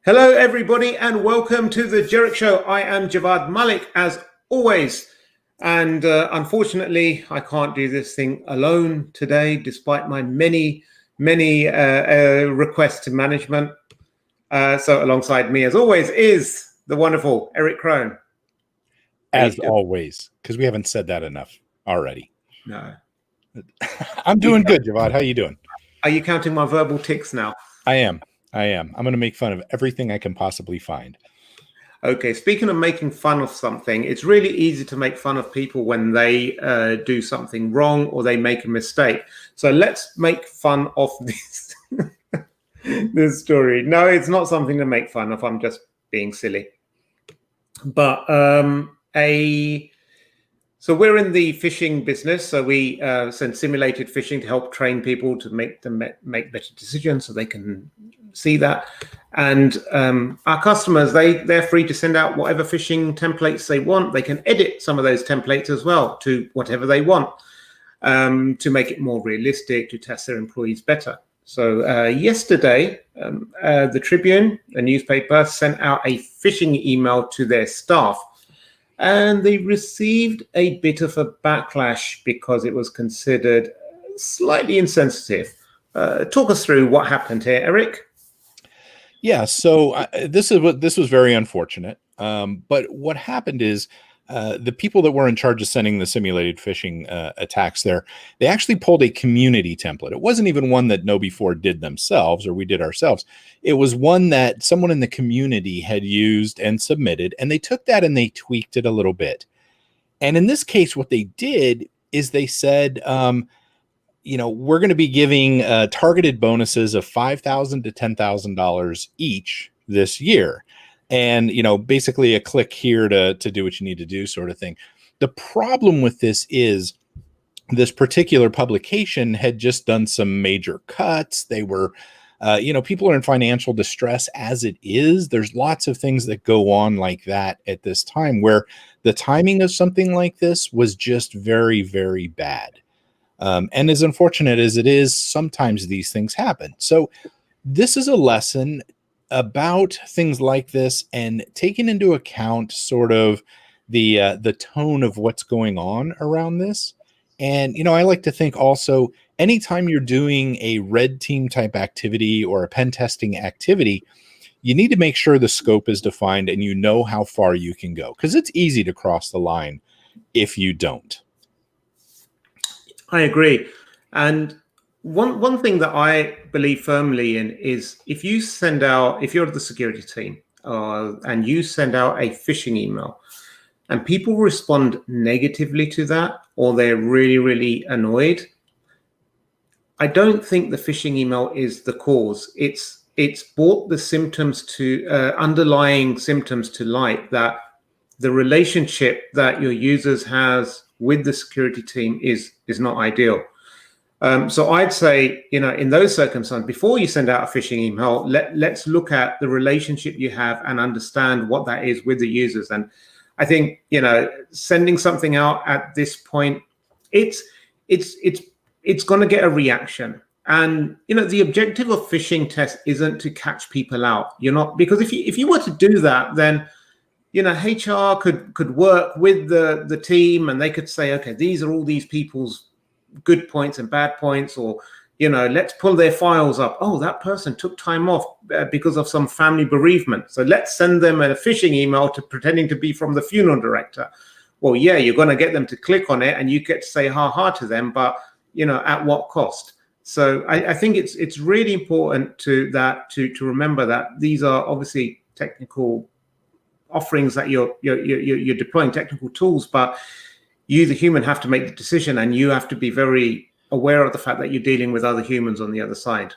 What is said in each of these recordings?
Hello, everybody, and welcome to the Jerich Show. I am Javad Malik, as always. And unfortunately, I can't do this thing alone today, despite my many requests to management. So alongside me, as always, is the wonderful Eric Crone. As always, because we haven't said that enough already. No. I'm doing good, Javad. How are you doing? Are you counting my verbal tics now? I am. I'm going to make fun of everything I can possibly find. Okay, speaking of making fun of something, it's really easy to make fun of people when they do something wrong or they make a mistake. So let's make fun of this, this story. No, it's not something to make fun of. I'm just being silly. But so we're in the phishing business. So we send simulated phishing to help train people to make make better decisions so they can see that. And our customers, they're free to send out whatever phishing templates they want. They can edit some of those templates as well to whatever they want to make it more realistic, to test their employees better. So yesterday, the Tribune, a newspaper, sent out a phishing email to their staff. And they received a bit of a backlash because it was considered slightly insensitive. Talk us through what happened here, Eric. Yeah, so this was very unfortunate. But what happened is the people that were in charge of sending the simulated phishing attacks there, they actually pulled a community template. It wasn't even one that KnowBe4 did themselves or we did ourselves. It was one that someone in the community had used and submitted, and they took that and they tweaked it a little bit. And in this case, what they did is they said, we're going to be giving targeted bonuses of $5,000 to $10,000 each this year. And, basically a click here to do what you need to do sort of thing. The problem with this is this particular publication had just done some major cuts. They were, people are in financial distress as it is. There's lots of things that go on like that at this time where the timing of something like this was just very, very bad. And as unfortunate as it is, sometimes these things happen. So this is a lesson about things like this and taking into account sort of the tone of what's going on around this. And, I like to think also anytime you're doing a red team type activity or a pen testing activity, you need to make sure the scope is defined and you know how far you can go, because it's easy to cross the line if you don't. I agree. And one thing that I believe firmly in is if you're the security team and you send out a phishing email and people respond negatively to that, or they're really, really annoyed, I don't think the phishing email is the cause. It's brought the symptoms to underlying symptoms to light, that the relationship that your users has with the security team is not ideal. So I'd say, in those circumstances, before you send out a phishing email, let's look at the relationship you have and understand what that is with the users. And I think, sending something out at this point, it's going to get a reaction. And, the objective of phishing tests isn't to catch people out. Because if you were to do that, then HR could work with the team and they could say, okay, these are all these people's good points and bad points, or, let's pull their files up. Oh, that person took time off because of some family bereavement. So let's send them a phishing email pretending to be from the funeral director. Well, yeah, you're going to get them to click on it and you get to say ha to them, but, at what cost? So I think it's really important to remember that these are obviously technical offerings that you're deploying, technical tools, but you, the human, have to make the decision, and you have to be very aware of the fact that you're dealing with other humans on the other side.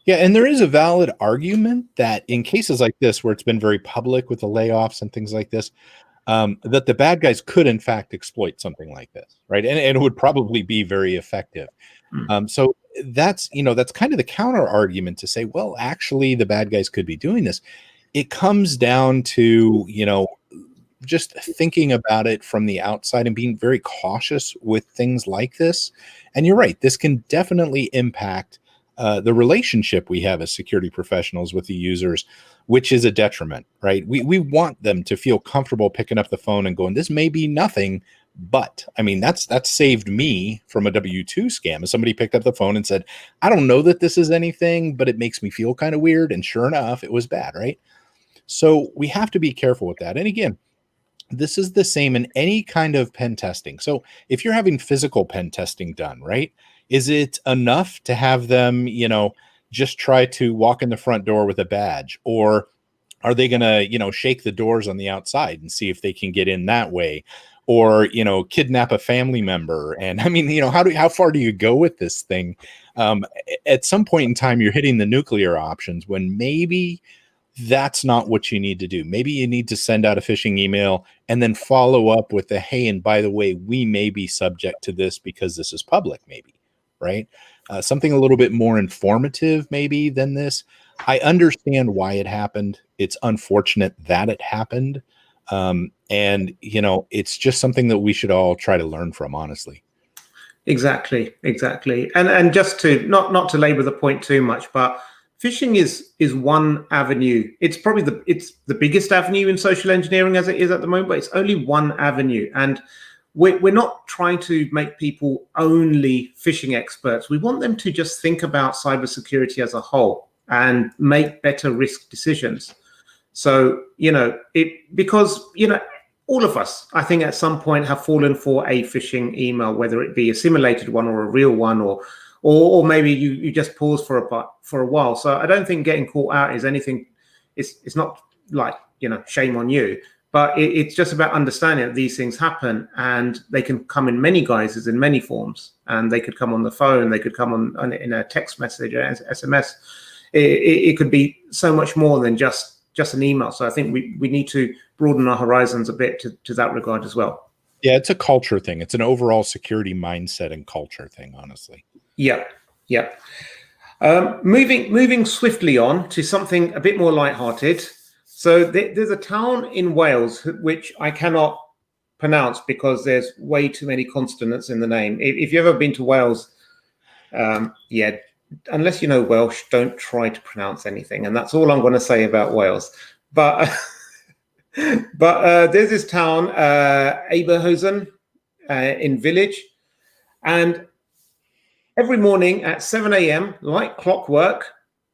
Yeah, and there is a valid argument that in cases like this, where it's been very public with the layoffs and things like this, that the bad guys could in fact exploit something like this, right? And it would probably be very effective. So that's kind of the counter argument to say, well, actually, the bad guys could be doing this. It comes down to, just thinking about it from the outside and being very cautious with things like this. And you're right, this can definitely impact the relationship we have as security professionals with the users, which is a detriment, right? We want them to feel comfortable picking up the phone and going, this may be nothing, but I mean, that's saved me from a W-2 scam. If somebody picked up the phone and said, I don't know that this is anything, but it makes me feel kind of weird. And sure enough, it was bad, right? So we have to be careful with that. And again, this is the same in any kind of pen testing. So if you're having physical pen testing done, right, is it enough to have them, just try to walk in the front door with a badge? Or are they going to, shake the doors on the outside and see if they can get in that way? Or, kidnap a family member? And I mean, how far do you go with this thing? At some point in time, you're hitting the nuclear options when maybe that's not what you need to do. Maybe you need to send out a phishing email and then follow up with the, hey, and by the way, we may be subject to this because this is public, maybe, right? Something a little bit more informative maybe than this. I understand why it happened. It's unfortunate that it happened. And, it's just something that we should all try to learn from, honestly. Exactly. And just to not to labor the point too much, but phishing is one avenue. It's probably the biggest avenue in social engineering as it is at the moment, but it's only one avenue. And we're not trying to make people only phishing experts. We want them to just think about cybersecurity as a whole and make better risk decisions. So, because all of us, I think at some point have fallen for a phishing email, whether it be a simulated one or a real one, or maybe you just pause for a while. So I don't think getting caught out is anything. It's not like, shame on you, but it's just about understanding that these things happen and they can come in many guises, in many forms, and they could come on the phone, they could come on in a text message or SMS. It could be so much more than just an email. So I think we need to broaden our horizons a bit to that regard as well. Yeah, it's a culture thing. It's an overall security mindset and culture thing, honestly. Yeah. Moving swiftly on to something a bit more lighthearted. So there's a town in Wales which I cannot pronounce because there's way too many consonants in the name. If you've ever been to Wales, unless you know Welsh, don't try to pronounce anything. And that's all I'm going to say about Wales. But there's this town, Aberhausen, in village, and every morning at 7 a.m., like clockwork,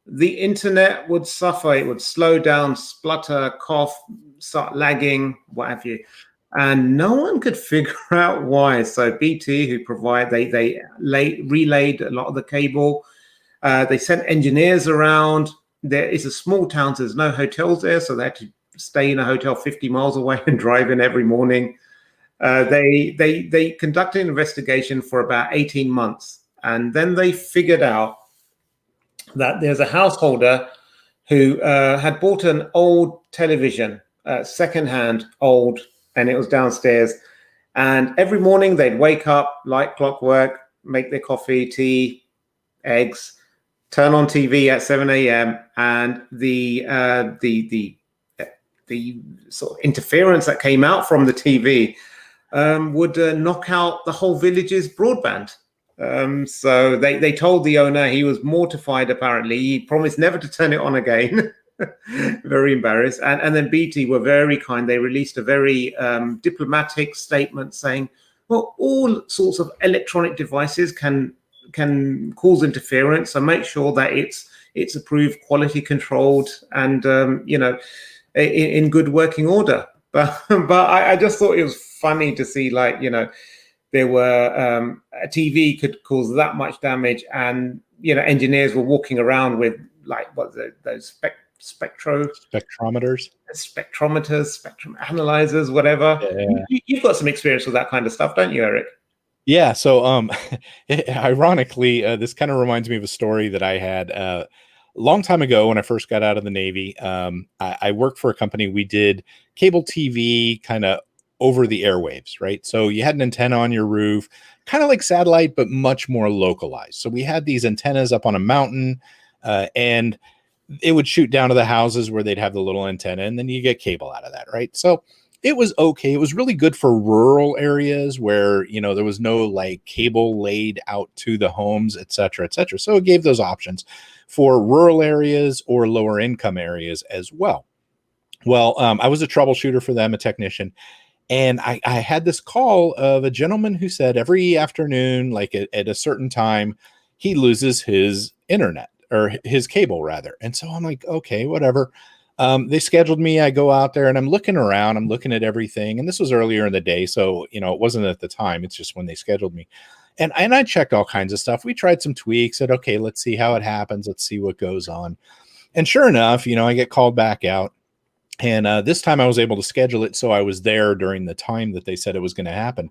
the internet would suffer. It would slow down, splutter, cough, start lagging, what have you. And no one could figure out why. So BT, who provide, they relayed a lot of the cable. They sent engineers around. There is a small town, so there's no hotels there, so they had to stay in a hotel 50 miles away and drive in every morning. They conducted an investigation for about 18 months. And then they figured out that there's a householder who had bought an old television, secondhand old, and it was downstairs. And every morning they'd wake up like clockwork, make their coffee, tea, eggs, turn on TV at 7 a.m. and the sort of interference that came out from the TV would knock out the whole village's broadband. So they told the owner. He was mortified, apparently. He promised never to turn it on again. Very embarrassed. And then BT were very kind. They released a very diplomatic statement saying, well, all sorts of electronic devices can cause interference, so make sure that it's approved, quality controlled, and in good working order. But I just thought it was funny to see, like, there were a TV could cause that much damage, and engineers were walking around with those spectrometers, spectrum analyzers, whatever. Yeah. You've got some experience with that kind of stuff, don't you, Eric? Yeah. So, ironically, this kind of reminds me of a story that I had a long time ago when I first got out of the Navy. I worked for a company. We did cable TV kind of over the airwaves, right? So you had an antenna on your roof, kind of like satellite, but much more localized. So we had these antennas up on a mountain, and it would shoot down to the houses where they'd have the little antenna, and then you get cable out of that, right? So It was okay. It was really good for rural areas where, there was no like cable laid out to the homes, et cetera, et cetera. So it gave those options for rural areas or lower income areas as well. Well, I was a troubleshooter for them, a technician, and I had this call of a gentleman who said every afternoon, like at a certain time, he loses his internet or his cable rather. And so I'm like, okay, whatever. They scheduled me. I go out there and I'm looking around. I'm looking at everything. And this was earlier in the day. So, it wasn't at the time. It's just when they scheduled me. And I checked all kinds of stuff. We tried some tweaks, said, okay, let's see how it happens. Let's see what goes on. And sure enough, I get called back out. And this time I was able to schedule it so I was there during the time that they said it was going to happen.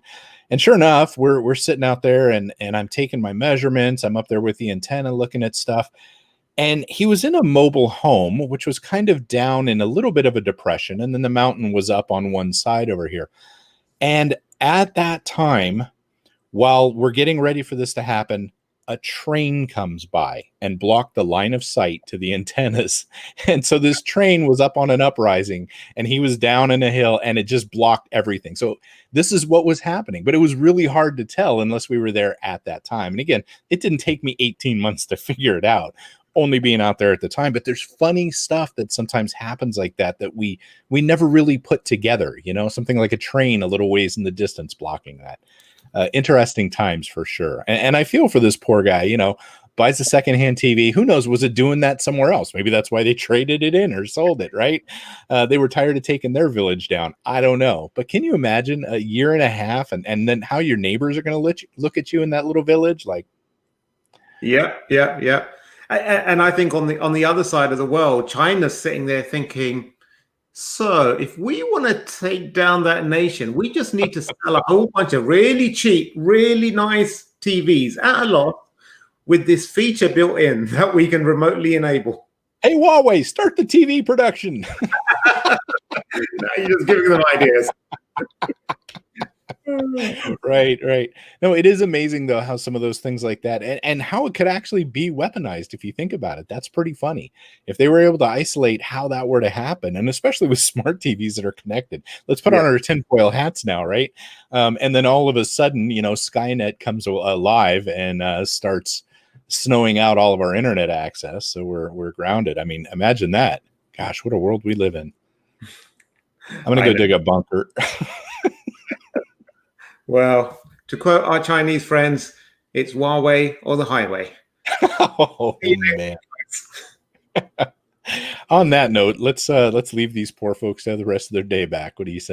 And sure enough, we're sitting out there and I'm taking my measurements. I'm up there with the antenna looking at stuff. And he was in a mobile home, which was kind of down in a little bit of a depression. And then the mountain was up on one side over here. And at that time, while we're getting ready for this to happen, a train comes by and blocked the line of sight to the antennas. And so this train was up on an uprising and he was down in a hill and it just blocked everything. So this is what was happening, but it was really hard to tell unless we were there at that time. And again, it didn't take me 18 months to figure it out, only being out there at the time. But there's funny stuff that sometimes happens like that we never really put together, something like a train a little ways in the distance blocking that. Interesting times for sure. And I feel for this poor guy, buys a secondhand TV. Who knows? Was it doing that somewhere else? Maybe that's why they traded it in or sold it, right? They were tired of taking their village down. I don't know. But can you imagine a year and a half and then how your neighbors are going to look at you in that little village? Like, yeah. And I think on the other side of the world, China's sitting there thinking, so if we want to take down that nation, we just need to sell a whole bunch of really cheap, really nice TVs at a loss with this feature built in that we can remotely enable. Hey, Huawei, start the TV production. No, you're just giving them ideas. Right. No, it is amazing though how some of those things like that and how it could actually be weaponized if you think about it. That's pretty funny. If they were able to isolate how that were to happen, and especially with smart TVs that are connected. Let's put on our tinfoil hats now, right? And then all of a sudden, Skynet comes alive and starts snowing out all of our internet access. So we're grounded. I mean, imagine that. Gosh, what a world we live in. I'm gonna go dig a bunker. Well, to quote our Chinese friends, it's Huawei or the highway. Oh man. On that note, let's leave these poor folks to have the rest of their day back. What do you say?